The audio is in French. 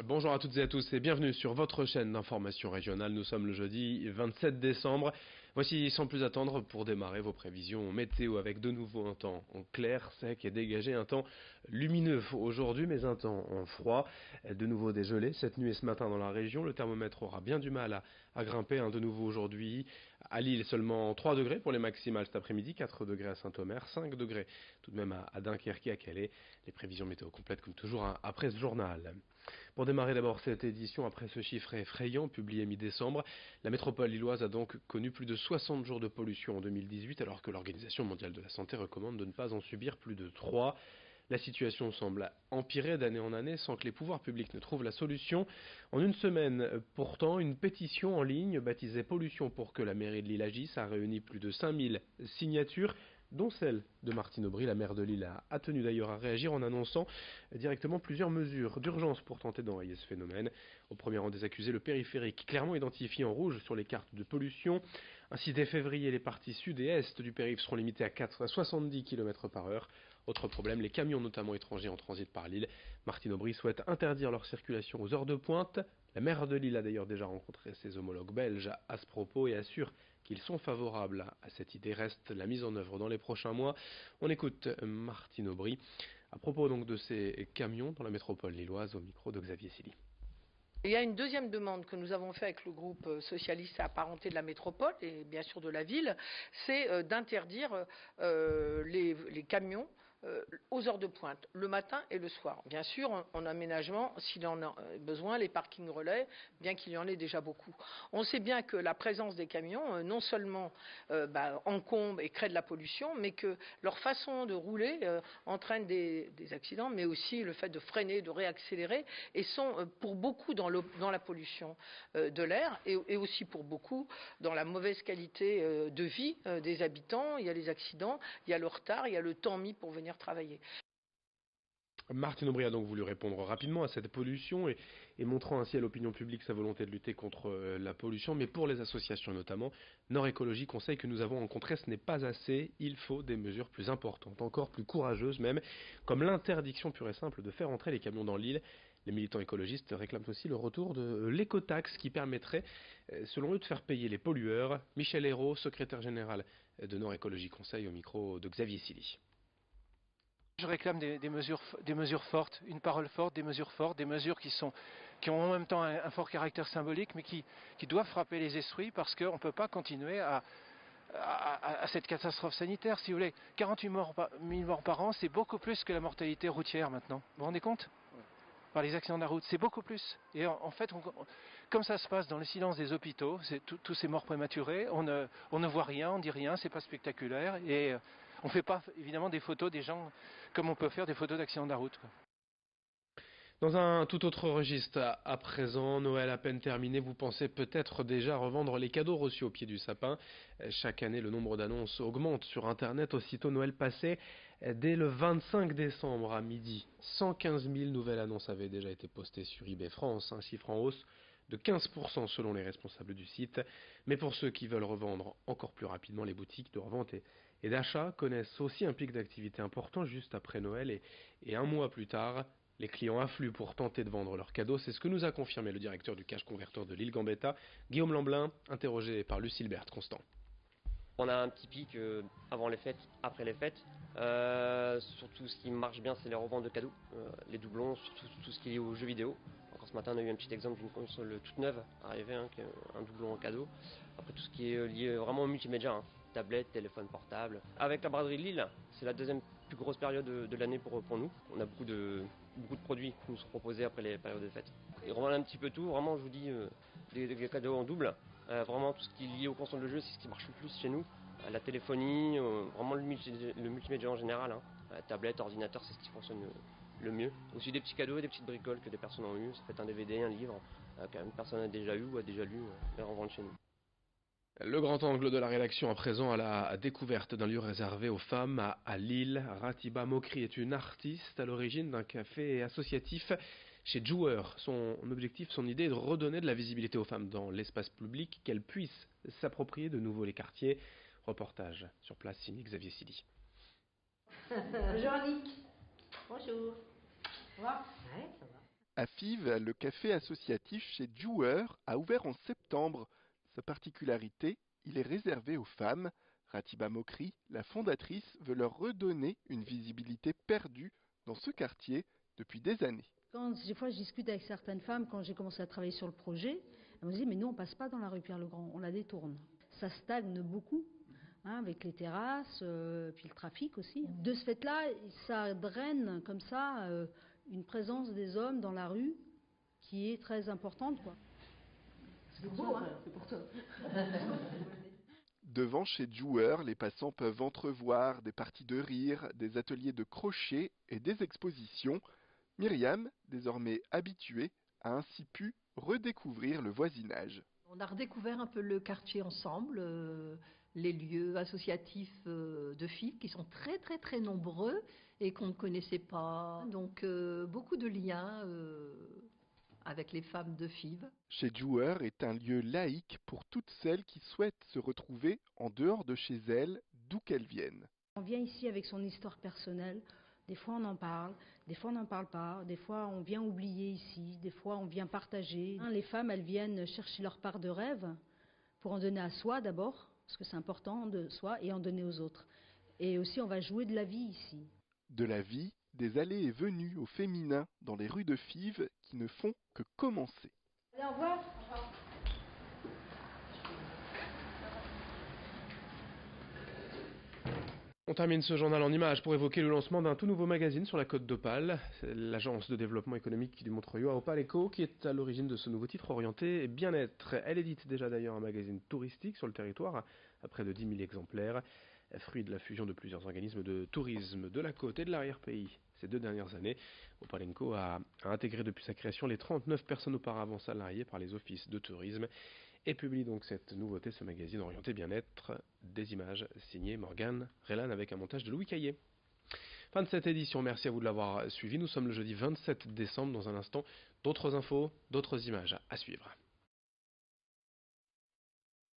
Bonjour à toutes et à tous et bienvenue sur votre chaîne d'information régionale. Nous sommes le jeudi 27 décembre. Voici sans plus attendre pour démarrer vos prévisions météo avec de nouveau un temps en clair, sec et dégagé, un temps lumineux aujourd'hui mais un temps en froid. De nouveau des gelées cette nuit et ce matin dans la région. Le thermomètre aura bien du mal à grimper de nouveau aujourd'hui. À Lille seulement 3 degrés pour les maximales cet après-midi, 4 degrés à Saint-Omer, 5 degrés tout de même à Dunkerque et à Calais. Les prévisions météo complètes comme toujours après ce journal. Pour démarrer d'abord cette édition, après ce chiffre effrayant publié mi-décembre, la métropole lilloise a donc connu plus de 60 jours de pollution en 2018, alors que l'Organisation mondiale de la santé recommande de ne pas en subir plus de 3. La situation semble empirer d'année en année sans que les pouvoirs publics ne trouvent la solution. En une semaine, pourtant, une pétition en ligne baptisée Pollution pour que la mairie de Lille agisse a réuni plus de 5000 signatures, dont celle de Martine Aubry. La maire de Lille a tenu d'ailleurs à réagir en annonçant directement plusieurs mesures d'urgence pour tenter d'enrayer ce phénomène. Au premier rang des accusés, le périphérique, clairement identifié en rouge sur les cartes de pollution. Ainsi, dès février, les parties sud et est du périph' seront limitées à 70 km par heure. Autre problème, les camions notamment étrangers en transit par Lille. Martine Aubry souhaite interdire leur circulation aux heures de pointe. La maire de Lille a d'ailleurs déjà rencontré ses homologues belges à ce propos et assure qu'ils sont favorables à cette idée. Reste la mise en œuvre dans les prochains mois. On écoute Martine Aubry à propos donc de ces camions dans la métropole lilloise au micro de Xavier Silly. Il y a une deuxième demande que nous avons faite avec le groupe socialiste apparenté de la métropole et bien sûr de la ville, c'est d'interdire les camions aux heures de pointe, le matin et le soir. Bien sûr, en aménagement, s'il en a besoin, les parkings relais, bien qu'il y en ait déjà beaucoup. On sait bien que la présence des camions, non seulement encombre et crée de la pollution, mais que leur façon de rouler entraîne des accidents, mais aussi le fait de freiner, de réaccélérer, et sont pour beaucoup dans la pollution de l'air et aussi pour beaucoup dans la mauvaise qualité de vie des habitants. Il y a les accidents, il y a le retard, il y a le temps mis pour venir travailler. Martine Aubry a donc voulu répondre rapidement à cette pollution et montrant ainsi à l'opinion publique sa volonté de lutter contre la pollution, mais pour les associations notamment, Nord Écologie conseille que nous avons rencontré, ce n'est pas assez, il faut des mesures plus importantes, encore plus courageuses même, comme l'interdiction pure et simple de faire entrer les camions dans l'île. Les militants écologistes réclament aussi le retour de l'écotaxe qui permettrait, selon eux, de faire payer les pollueurs. Michel Hérault, secrétaire général de Nord Écologie Conseil, au micro de Xavier Silly. Je réclame des mesures fortes, une parole forte, des mesures qui ont en même temps un fort caractère symbolique, mais qui doivent frapper les esprits parce qu'on ne peut pas continuer à cette catastrophe sanitaire. Si vous voulez, 48 000 morts par an, c'est beaucoup plus que la mortalité routière maintenant. Vous vous rendez compte? Par les accidents de la route, c'est beaucoup plus. Et en fait, comme ça se passe dans le silence des hôpitaux, tous ces morts prématurés, on ne voit rien, on ne dit rien, c'est pas spectaculaire, et on ne fait pas évidemment des photos des gens comme on peut faire des photos d'accidents de la route, quoi. Dans un tout autre registre, à présent, Noël à peine terminé, vous pensez peut-être déjà revendre les cadeaux reçus au pied du sapin. Chaque année, le nombre d'annonces augmente sur Internet. Aussitôt Noël passé, dès le 25 décembre à midi, 115 000 nouvelles annonces avaient déjà été postées sur eBay France, un chiffre en hausse de 15% selon les responsables du site. Mais pour ceux qui veulent revendre encore plus rapidement, les boutiques de revente et d'achat connaissent aussi un pic d'activité important juste après Noël et un mois plus tard. Les clients affluent pour tenter de vendre leurs cadeaux, c'est ce que nous a confirmé le directeur du cash converteur de l'île Gambetta, Guillaume Lamblin, interrogé par Lucilbert Constant. On a un petit pic avant les fêtes, après les fêtes. Surtout ce qui marche bien, c'est les reventes de cadeaux, les doublons, surtout tout ce qui est lié aux jeux vidéo. Encore ce matin, on a eu un petit exemple d'une console toute neuve arrivée, qui est un doublon en cadeau. Après tout ce qui est lié vraiment au multimédia, tablette, téléphone portable. Avec la braderie de Lille, c'est la deuxième plus grosse période de l'année pour nous. On a beaucoup de produits qui nous sont proposés après les périodes de fêtes. Et revendre un petit peu tout, vraiment je vous dis des cadeaux en double. Vraiment tout ce qui est lié aux consoles de jeu, c'est ce qui marche le plus chez nous. La téléphonie, vraiment le multimédia en général. Tablette, ordinateur, c'est ce qui fonctionne le mieux. Aussi des petits cadeaux et des petites bricoles que des personnes ont eu. Ça peut être un DVD, un livre qu'une personne a déjà eu ou a déjà lu et revendre chez nous. Le grand angle de la rédaction à présent à la découverte d'un lieu réservé aux femmes à Lille. Ratiba Mokri est une artiste à l'origine d'un café associatif chez Joueur. Son objectif, son idée est de redonner de la visibilité aux femmes dans l'espace public, qu'elles puissent s'approprier de nouveau les quartiers. Reportage sur place signé Xavier Silly. Bonjour Annick. Bonjour. Ça va? Ouais, ça va. À Fives, le café associatif chez Jouer a ouvert en septembre. Sa particularité, il est réservé aux femmes. Ratiba Mokri, la fondatrice, veut leur redonner une visibilité perdue dans ce quartier depuis des années. Quand des fois je discute avec certaines femmes, quand j'ai commencé à travailler sur le projet, elles me disent mais nous on passe pas dans la rue Pierre-le-Grand, on la détourne. Ça stagne beaucoup, avec les terrasses, puis le trafic aussi. De ce fait-là, ça draine comme ça une présence des hommes dans la rue qui est très importante, quoi. C'est beau, hein, c'est pour toi. Devant chez Jouer, les passants peuvent entrevoir des parties de rire, des ateliers de crochet et des expositions. Myriam, désormais habituée, a ainsi pu redécouvrir le voisinage. On a redécouvert un peu le quartier ensemble, les lieux associatifs de Fives qui sont très très très nombreux et qu'on ne connaissait pas. Donc beaucoup de liens avec les femmes de Fives. Chez Jouer est un lieu laïque pour toutes celles qui souhaitent se retrouver en dehors de chez elles, d'où qu'elles viennent. On vient ici avec son histoire personnelle. Des fois on en parle, des fois on n'en parle pas, des fois on vient oublier ici, des fois on vient partager. Les femmes, elles viennent chercher leur part de rêve pour en donner à soi d'abord, parce que c'est important de soi, et en donner aux autres. Et aussi on va jouer de la vie ici. De la vie, des allées et venues au féminin dans les rues de Fives qui ne font que commencer. Allez, au revoir. On termine ce journal en images pour évoquer le lancement d'un tout nouveau magazine sur la côte d'Opale. C'est l'agence de développement économique du Montreuil Opale Eco qui est à l'origine de ce nouveau titre orienté bien-être. Elle édite déjà d'ailleurs un magazine touristique sur le territoire à près de 10 000 exemplaires, fruit de la fusion de plusieurs organismes de tourisme de la côte et de l'arrière-pays. Ces 2 dernières années, Opale Eco a intégré depuis sa création les 39 personnes auparavant salariées par les offices de tourisme et publie donc cette nouveauté, ce magazine orienté bien-être, des images signées Morgane Relan avec un montage de Louis Caillé. Fin de cette édition, merci à vous de l'avoir suivi. Nous sommes le jeudi 27 décembre, dans un instant, d'autres infos, d'autres images à suivre.